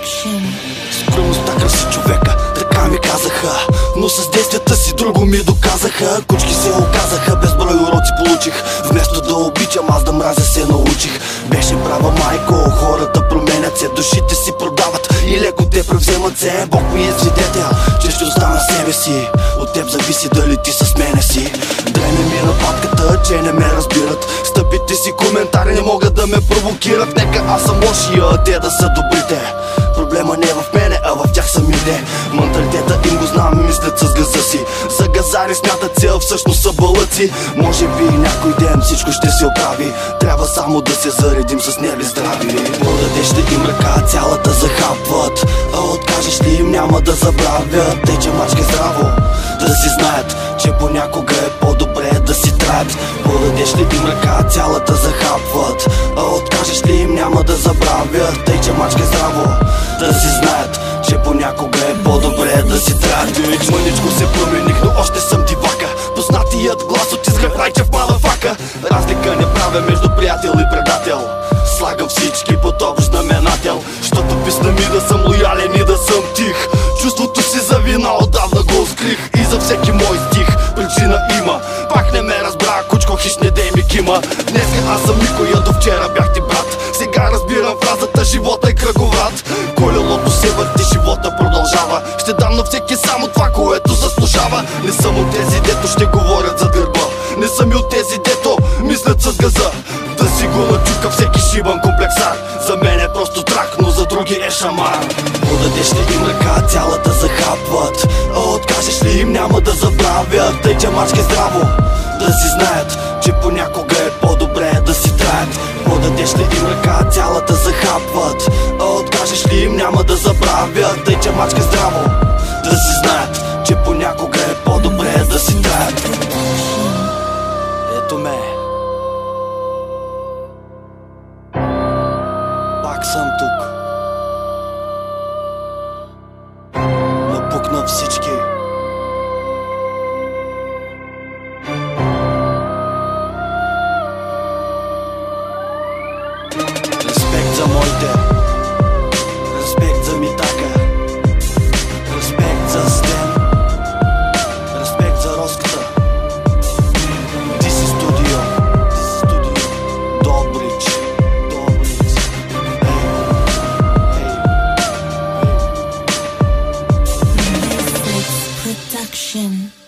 Production. Скромността краси човека, така ми казаха, но с действията си друго ми доказаха. Кучки се оказаха, безброй уроци получих. Вместо да обичам, аз да мразя се научих. Беше права майко, хората променят се, душите си продават и леко те превземат се. Бог ми е свидетел, че ще остана себе си. От теб зависи дали ти с мене си. Дреме ми нападката, че не ме разбират. Стъпите си коментари не могат да ме провокират. Нека аз съм лошия, те да са добрите. Проблема не е в мене, а в тях самите. Менталитета им го знам, мислят с газа си. За газари смятат се, а всъщност са бълъци. Може би някой ден всичко ще се оправи. Трябва само да се заредим с нерви здрави. Подадеш ли им ръка, цялата захапват, а откажеш ли им, няма да забравят. Тъй че мачка здраво, да си знаят, че понякога е по-добре да си траят. Подадеш ли им ръка, цялата захапват, а откажеш ли им, няма да забравят. Тъй че мачка здраво, да си знаят, че понякога е по-добре да си траят. Мъничко се промених, но още съм дивака. Познатият глас от изгрев Райчев мадафака. Разлика не правя между приятел и предател. Слагам всички под общ знаменател, щото писна ми да съм лоялен и да съм тих. Чувството си за вина отдавна го скрих. И за всеки мой стих причина има. Пак не ме разбра, кучко хищ, не дей ми кима. Днес аз съм никой, а до вчера бях ти брат. Сега разбирам фразата, живота е кръговрат. Колелото се върти, живота продължава. Ще дам на всеки само това, което заслужава. Не съм от тези, дето ще говорят зад гърба. Не съм и от тези, дето мислят с газа. Да си го начука всеки шибан комплексар. За мен е просто трак, но за други е шамар. Подадеш ли им ръка, цялата захапват, а откажеш ли им, няма да забравят. Тъй че мачка здраво, да си знаят, че понякога е по-добре да си траят. Подадеш ли им ръка, цялата захапват, а откажеш ли им, няма да забравят. Тъй че мачка здраво, да си знаят, че понякога е по-добре да си траят. Ето ме, пак съм тук. Напукна всички. Респект за моите, респект за Митака, респект за Стен, респект за Роската. Ти си студио, Добрич, Production.